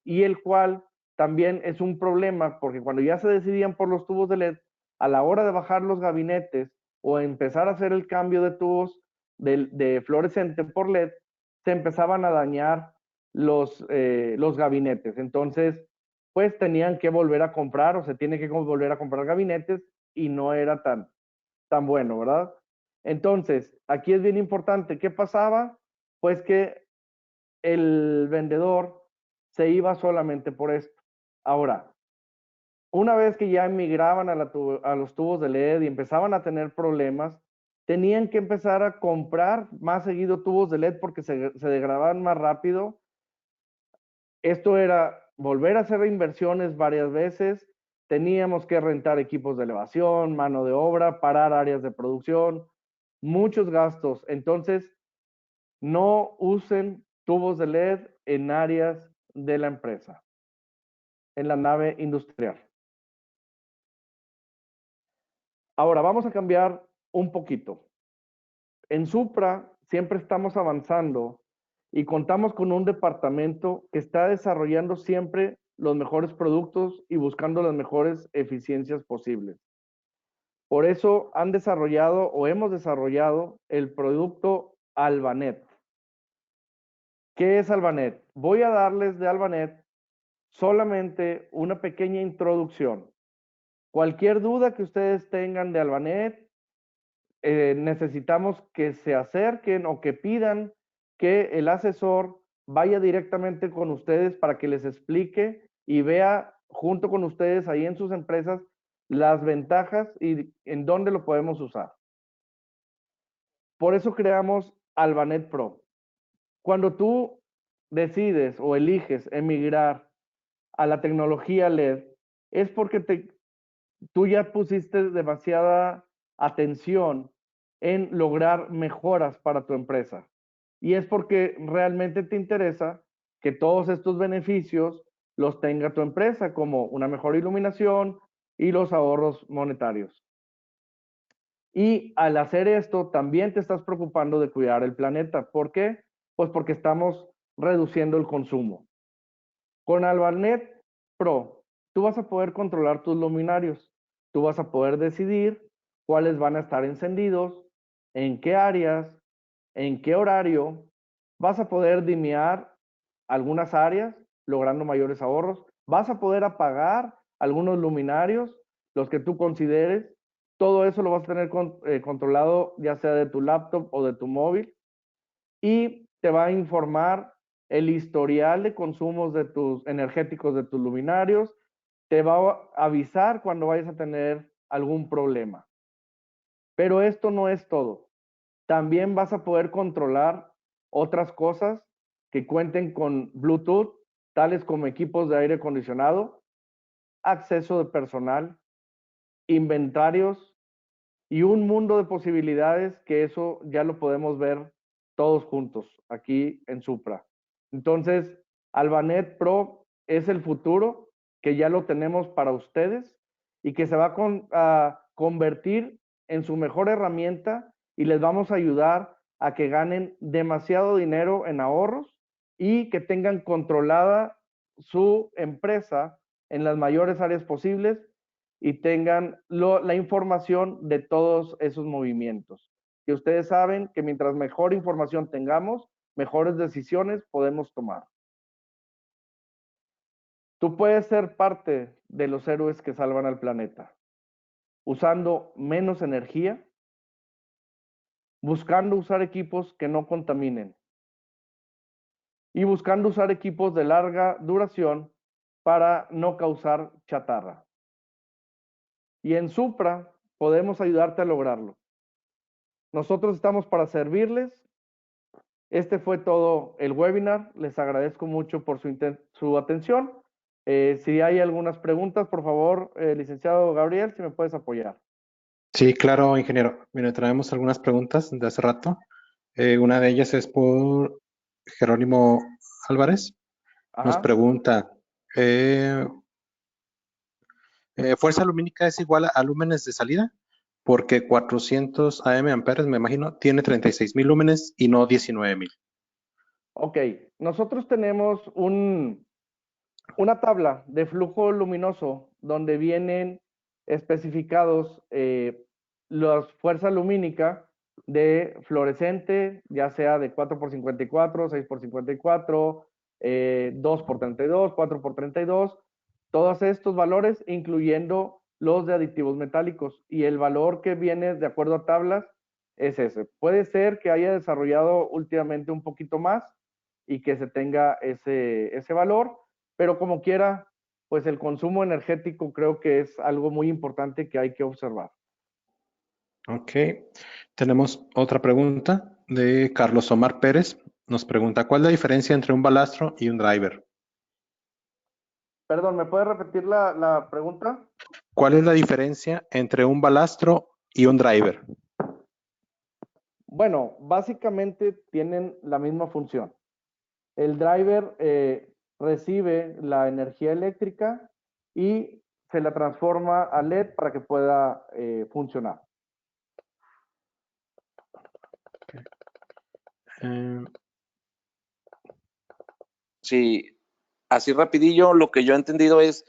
y el cual también es un problema porque cuando ya se decidían por los tubos de LED, a la hora de bajar los gabinetes o empezar a hacer el cambio de tubos de fluorescente por LED, se empezaban a dañar los gabinetes. Entonces, pues tenían que volver a comprar o se tiene que volver a comprar gabinetes y no era tan bueno, ¿verdad? Entonces, aquí es bien importante. ¿Qué pasaba? Pues que el vendedor se iba solamente por esto. Ahora, una vez que ya emigraban a los tubos de LED y empezaban a tener problemas, tenían que empezar a comprar más seguido tubos de LED porque se degradaban más rápido. Esto era volver a hacer inversiones varias veces, teníamos que rentar equipos de elevación, mano de obra, parar áreas de producción, muchos gastos. Entonces, no usen tubos de LED en áreas de la empresa, en la nave industrial. Ahora vamos a cambiar un poquito. En Supra siempre estamos avanzando y contamos con un departamento que está desarrollando siempre los mejores productos y buscando las mejores eficiencias posibles. Por eso han desarrollado o hemos desarrollado el producto Albanet. ¿Qué es Albanet? Voy a darles de Albanet solamente una pequeña introducción. Cualquier duda que ustedes tengan de Albanet, necesitamos que se acerquen o que pidan que el asesor vaya directamente con ustedes para que les explique y vea junto con ustedes ahí en sus empresas las ventajas y en dónde lo podemos usar. Por eso creamos Albanet Pro. Cuando tú decides o eliges emigrar a la tecnología LED, es porque tú ya pusiste demasiada atención en lograr mejoras para tu empresa. Y es porque realmente te interesa que todos estos beneficios los tenga tu empresa, como una mejor iluminación y los ahorros monetarios. Y al hacer esto, también te estás preocupando de cuidar el planeta. ¿Por qué? Pues porque estamos reduciendo el consumo. Con Albanet Pro, tú vas a poder controlar tus luminarios. Tú vas a poder decidir cuáles van a estar encendidos, en qué áreas, en qué horario. Vas a poder dimear algunas áreas, logrando mayores ahorros. Vas a poder apagar algunos luminarios, los que tú consideres. Todo eso lo vas a tener controlado ya sea de tu laptop o de tu móvil. Y te va a informar el historial de consumos de tus energéticos de tus luminarios, te va a avisar cuando vayas a tener algún problema. Pero esto no es todo. También vas a poder controlar otras cosas que cuenten con Bluetooth, tales como equipos de aire acondicionado, acceso de personal, inventarios y un mundo de posibilidades que eso ya lo podemos ver todos juntos aquí en Supra. Entonces, Albanet Pro es el futuro que ya lo tenemos para ustedes y que se va a convertir en su mejor herramienta y les vamos a ayudar a que ganen demasiado dinero en ahorros y que tengan controlada su empresa en las mayores áreas posibles y tengan la información de todos esos movimientos. Que ustedes saben que mientras mejor información tengamos, mejores decisiones podemos tomar. Tú puedes ser parte de los héroes que salvan al planeta, usando menos energía, buscando usar equipos que no contaminen y buscando usar equipos de larga duración para no causar chatarra. Y en Supra podemos ayudarte a lograrlo. Nosotros estamos para servirles. Este fue todo el webinar. Les agradezco mucho por su atención. Si hay algunas preguntas, por favor, licenciado Gabriel, si me puedes apoyar. Sí, claro, ingeniero. Mire, traemos algunas preguntas de hace rato. Una de ellas es por Jerónimo Álvarez. Nos Ajá. pregunta, ¿fuerza lumínica es igual a lúmenes de salida? Porque 400 amperes, me imagino, tiene 36,000 lúmenes y no 19,000. Ok, nosotros tenemos una tabla de flujo luminoso donde vienen especificados las fuerza lumínica de fluorescente, ya sea de 4x54, 6x54, 2x32, 4x32, todos estos valores, incluyendo los de aditivos metálicos. Y el valor que viene de acuerdo a tablas es ese. Puede ser que haya desarrollado últimamente un poquito más y que se tenga ese valor, pero como quiera, pues el consumo energético creo que es algo muy importante que hay que observar. Ok. Tenemos otra pregunta de Carlos Omar Pérez. Nos pregunta, ¿cuál es la diferencia entre un balastro y un driver? Perdón, ¿me puede repetir la pregunta? ¿Cuál es la diferencia entre un balastro y un driver? Bueno, básicamente tienen la misma función. El driver recibe la energía eléctrica y se la transforma a LED para que pueda funcionar. Eh, Sí, así rapidillo, lo que yo he entendido es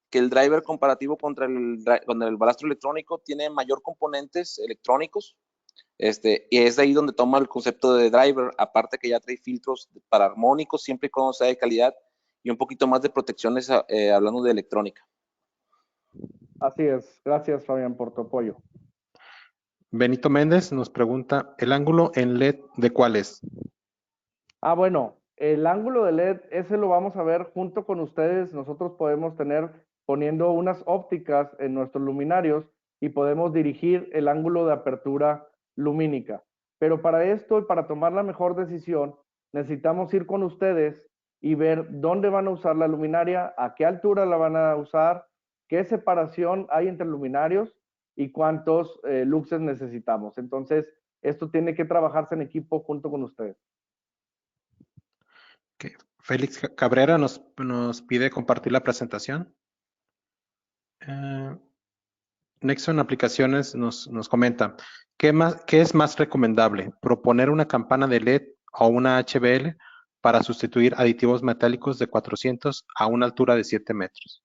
que el driver comparativo con el balastro electrónico tiene mayor componentes electrónicos, y es de ahí donde toma el concepto de driver, aparte que ya trae filtros para armónicos, siempre y cuando sea de calidad, y un poquito más de protecciones hablando de electrónica. Así es. Gracias, Fabián, por tu apoyo. Benito Méndez nos pregunta, ¿el ángulo en LED de cuál es? Bueno, el ángulo de LED, ese lo vamos a ver junto con ustedes. Nosotros podemos tener poniendo unas ópticas en nuestros luminarios y podemos dirigir el ángulo de apertura lumínica. Pero para esto y para tomar la mejor decisión, necesitamos ir con ustedes y ver dónde van a usar la luminaria, a qué altura la van a usar, qué separación hay entre luminarios y cuántos luxes necesitamos. Entonces, esto tiene que trabajarse en equipo junto con ustedes. Okay. Félix Cabrera nos pide compartir la presentación. Nexon Aplicaciones nos comenta, ¿qué es más recomendable? ¿Proponer una campana de LED o una HBL para sustituir aditivos metálicos de 400 a una altura de 7 metros?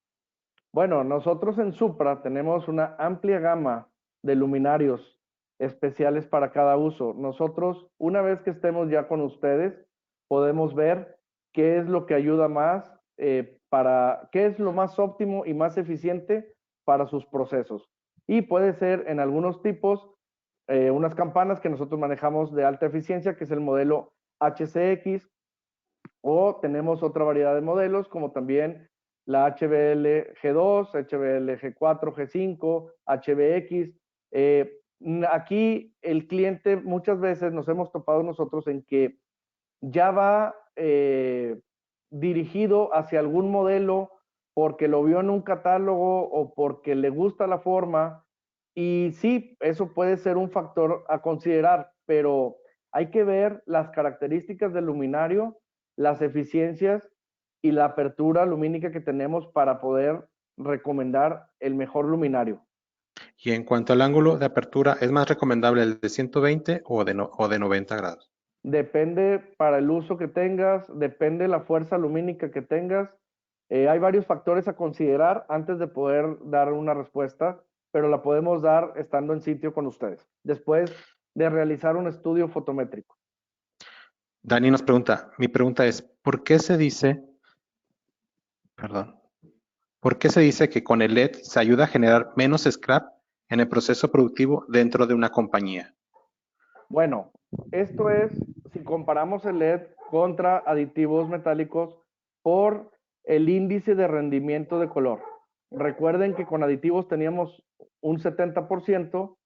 Bueno, nosotros en Supra tenemos una amplia gama de luminarios especiales para cada uso. Nosotros, una vez que estemos ya con ustedes, podemos ver qué es lo que ayuda más qué es lo más óptimo y más eficiente para sus procesos. Y puede ser en algunos tipos, unas campanas que nosotros manejamos de alta eficiencia, que es el modelo HCX, o tenemos otra variedad de modelos, como también la HBL G2, HBL G4, G5, HBX. Aquí el cliente muchas veces nos hemos topado nosotros en que ya va dirigido hacia algún modelo porque lo vio en un catálogo o porque le gusta la forma. Y sí, eso puede ser un factor a considerar, pero hay que ver las características del luminario, las eficiencias y la apertura lumínica que tenemos para poder recomendar el mejor luminario. Y en cuanto al ángulo de apertura, ¿es más recomendable el de 120 o de 90 grados? Depende para el uso que tengas, depende la fuerza lumínica que tengas. Hay varios factores a considerar antes de poder dar una respuesta, pero la podemos dar estando en sitio con ustedes, después de realizar un estudio fotométrico. Dani nos pregunta, mi pregunta es, ¿por qué se dice que con el LED se ayuda a generar menos scrap en el proceso productivo dentro de una compañía? Bueno, esto es si comparamos el LED contra aditivos metálicos por el índice de rendimiento de color. Recuerden que con aditivos teníamos un 70%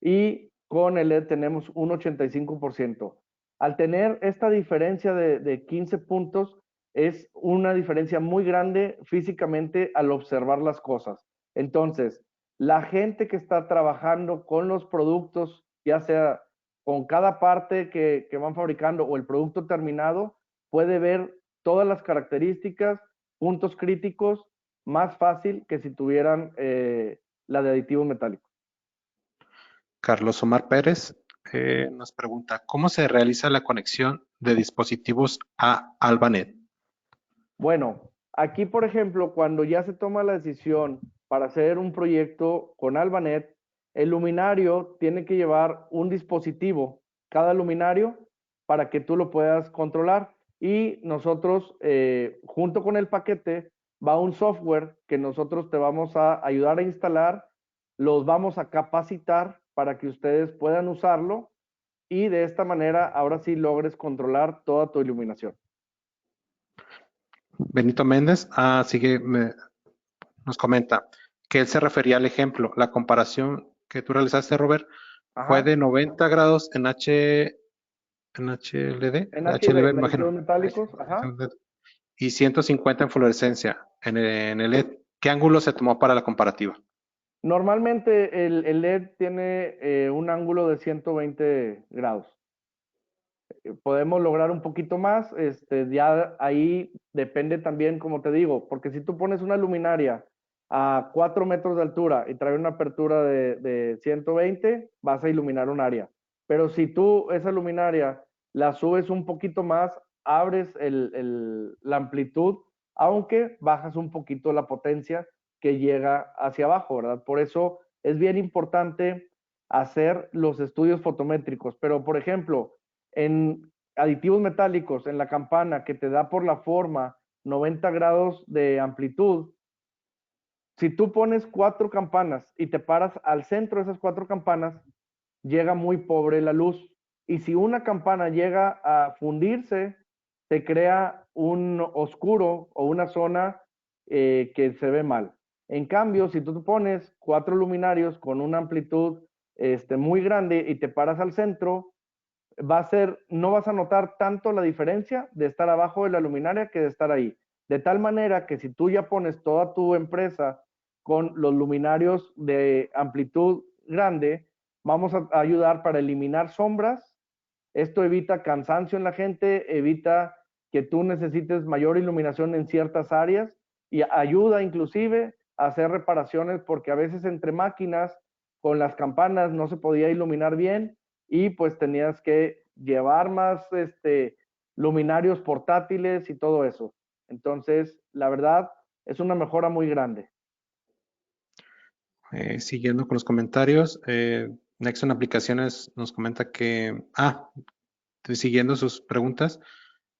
y con el LED tenemos un 85%. Al tener esta diferencia de 15 puntos, es una diferencia muy grande físicamente al observar las cosas. Entonces, la gente que está trabajando con los productos, ya sea con cada parte que van fabricando o el producto terminado, puede ver todas las características, puntos críticos, más fácil que si tuvieran la de aditivos metálicos. Carlos Omar Pérez nos pregunta, ¿cómo se realiza la conexión de dispositivos a Albanet? Bueno, aquí, por ejemplo, cuando ya se toma la decisión para hacer un proyecto con Albanet, el luminario tiene que llevar un dispositivo, cada luminario, para que tú lo puedas controlar. Y nosotros, junto con el paquete, va un software que nosotros te vamos a ayudar a instalar, los vamos a capacitar para que ustedes puedan usarlo y de esta manera ahora sí logres controlar toda tu iluminación. Benito Méndez nos comenta que él se refería al ejemplo, la comparación que tú realizaste, Robert, fue de 90 grados en HLD, En HLD, me HB, imagino, aditivos metálicos, ajá. y 150 en fluorescencia en el LED. ¿Qué ángulo se tomó para la comparativa? Normalmente el LED tiene un ángulo de 120 grados. Podemos lograr un poquito más, ya ahí depende también, como te digo, porque si tú pones una luminaria a 4 metros de altura y trae una apertura de 120, vas a iluminar un área. Pero si tú esa luminaria la subes un poquito más, abres la amplitud, aunque bajas un poquito la potencia que llega hacia abajo, ¿verdad? Por eso es bien importante hacer los estudios fotométricos. Pero, por ejemplo, en aditivos metálicos, en la campana que te da por la forma 90 grados de amplitud, si tú pones 4 campanas y te paras al centro de esas 4 campanas, llega muy pobre la luz. Y si una campana llega a fundirse, te crea un oscuro o una zona que se ve mal. En cambio, si tú pones 4 luminarios con una amplitud muy grande y te paras al centro, no vas a notar tanto la diferencia de estar abajo de la luminaria que de estar ahí. De tal manera que si tú ya pones toda tu empresa con los luminarios de amplitud grande, vamos a ayudar para eliminar sombras. Esto evita cansancio en la gente, evita que tú necesites mayor iluminación en ciertas áreas y ayuda inclusive a hacer reparaciones porque a veces entre máquinas con las campanas no se podía iluminar bien y pues tenías que llevar más luminarios portátiles y todo eso. Entonces, la verdad, es una mejora muy grande. Siguiendo con los comentarios, Nexon Aplicaciones nos comenta que, estoy siguiendo sus preguntas.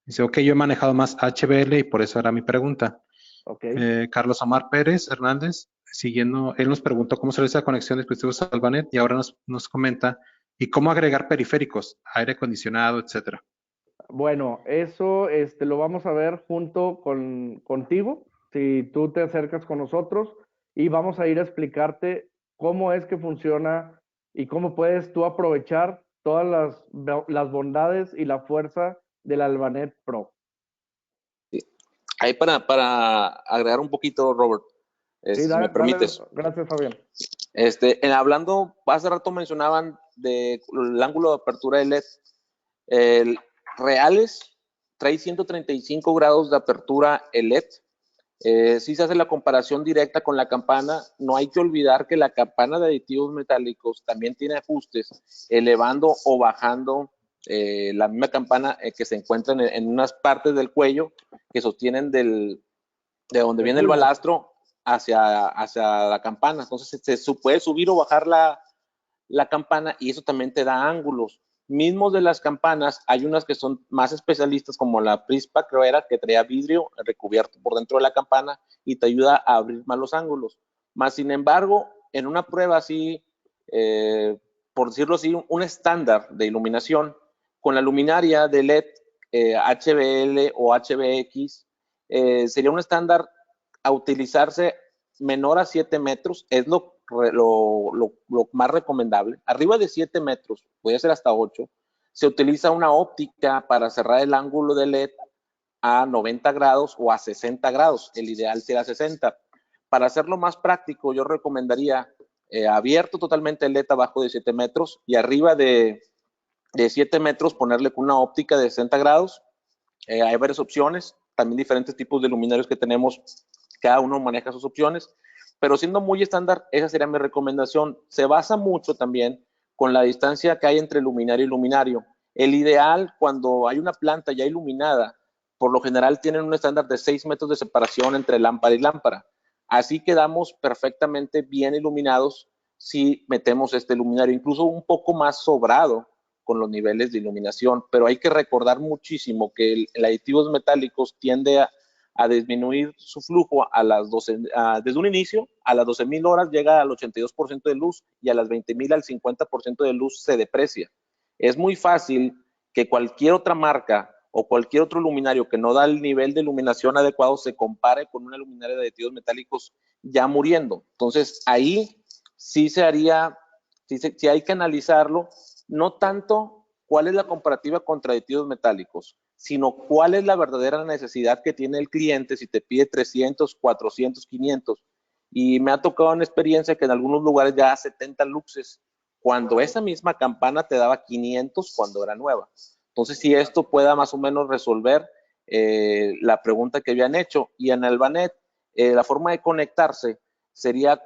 Dice, ok, yo he manejado más HBL y por eso era mi pregunta. Okay. Carlos Omar Pérez Hernández, siguiendo, él nos preguntó cómo se realiza la conexión de dispositivos Albanet y ahora nos comenta, ¿y cómo agregar periféricos, aire acondicionado, etcétera? Bueno, eso lo vamos a ver junto contigo, si tú te acercas con nosotros y vamos a ir a explicarte cómo es que funciona y cómo puedes tú aprovechar todas las bondades y la fuerza del Albanet Pro. Ahí para agregar un poquito, Robert, Sí, si me permites. Gracias, Fabián. Hablando, hace rato mencionaban del ángulo de apertura del LED. El reales trae 135 grados de apertura el LED. Si se hace la comparación directa con la campana, no hay que olvidar que la campana de aditivos metálicos también tiene ajustes, elevando o bajando la misma campana que se encuentran en unas partes del cuello que sostienen de donde viene el balastro hacia la campana. Entonces se puede subir o bajar la campana y eso también te da ángulos. Mismos de las campanas, hay unas que son más especialistas como la Prispa, creo era, que traía vidrio recubierto por dentro de la campana y te ayuda a abrir más los ángulos. Más sin embargo, en una prueba así, por decirlo así, un estándar de iluminación, con la luminaria de LED HBL o HBX, sería un estándar a utilizarse menor a 7 metros, es lo más recomendable. Arriba de 7 metros, puede ser hasta 8, se utiliza una óptica para cerrar el ángulo de LED a 90 grados o a 60 grados. El ideal será 60. Para hacerlo más práctico, yo recomendaría abierto totalmente el LED abajo de 7 metros y arriba de 7 metros ponerle con una óptica de 60 grados. Hay varias opciones, también diferentes tipos de luminarios que tenemos, cada uno maneja sus opciones, pero siendo muy estándar, esa sería mi recomendación. Se basa mucho también con la distancia que hay entre luminario y luminario. El ideal, cuando hay una planta ya iluminada, por lo general tienen un estándar de 6 metros de separación entre lámpara y lámpara. Así quedamos perfectamente bien iluminados si metemos este luminario, incluso un poco más sobrado con los niveles de iluminación, pero hay que recordar muchísimo que el aditivos metálicos tiende a disminuir su flujo a las 12, desde un inicio, a las 12,000 horas llega al 82% de luz y a las 20,000 al 50% de luz se deprecia. Es muy fácil que cualquier otra marca o cualquier otro luminario que no da el nivel de iluminación adecuado se compare con una luminaria de aditivos metálicos ya muriendo. Entonces, ahí sí se haría, sí hay que analizarlo, no tanto cuál es la comparativa contra aditivos metálicos, sino cuál es la verdadera necesidad que tiene el cliente si te pide 300, 400, 500. Y me ha tocado una experiencia que en algunos lugares ya 70 luxes, cuando esa misma campana te daba 500 cuando era nueva. Entonces, si esto pueda más o menos resolver la pregunta que habían hecho. Y en Albanet, la forma de conectarse sería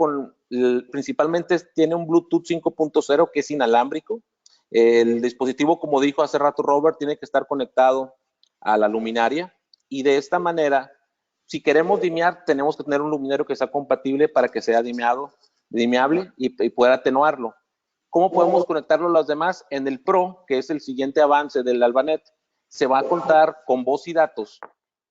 principalmente tiene un Bluetooth 5.0 que es inalámbrico. El dispositivo, como dijo hace rato Robert, tiene que estar conectado a la luminaria y de esta manera, si queremos dimear, tenemos que tener un luminario que sea compatible para que sea dimeable y pueda atenuarlo. ¿Cómo podemos conectarlo a los demás? En el Pro, que es el siguiente avance del Albanet, se va a contar con voz y datos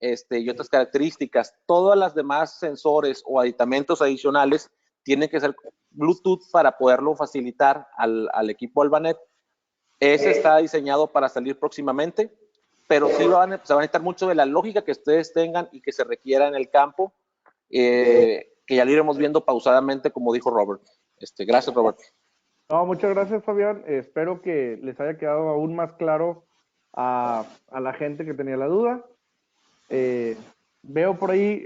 y otras características. Todas las demás sensores o aditamentos adicionales tienen que ser Bluetooth para poderlo facilitar al equipo Albanet. Ese está diseñado para salir próximamente, pero sí se va a necesitar mucho de la lógica que ustedes tengan y que se requiera en el campo, que ya lo iremos viendo pausadamente, como dijo Robert. Gracias, Robert. No, muchas gracias, Fabián. Espero que les haya quedado aún más claro a la gente que tenía la duda. Veo por ahí,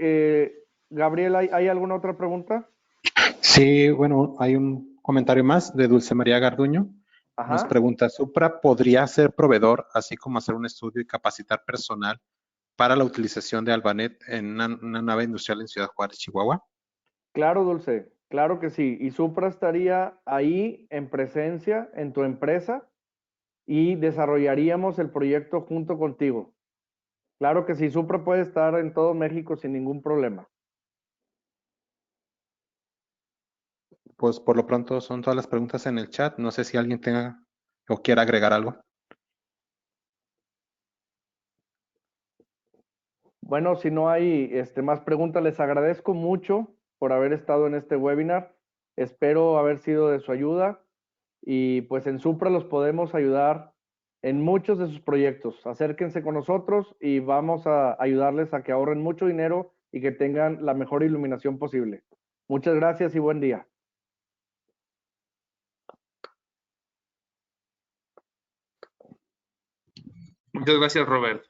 Gabriel, ¿hay alguna otra pregunta? Sí, bueno, hay un comentario más de Dulce María Garduño. Ajá. Nos pregunta, ¿Supra podría ser proveedor, así como hacer un estudio y capacitar personal para la utilización de Albanet en una nave industrial en Ciudad Juárez, Chihuahua? Claro, Dulce, claro que sí. Y Supra estaría ahí en presencia en tu empresa y desarrollaríamos el proyecto junto contigo. Claro que sí, Supra puede estar en todo México sin ningún problema. Pues por lo pronto son todas las preguntas en el chat. No sé si alguien tenga o quiera agregar algo. Bueno, si no hay más preguntas, les agradezco mucho por haber estado en este webinar. Espero haber sido de su ayuda y pues en Supra los podemos ayudar en muchos de sus proyectos. Acérquense con nosotros y vamos a ayudarles a que ahorren mucho dinero y que tengan la mejor iluminación posible. Muchas gracias y buen día. Muchas gracias, Robert.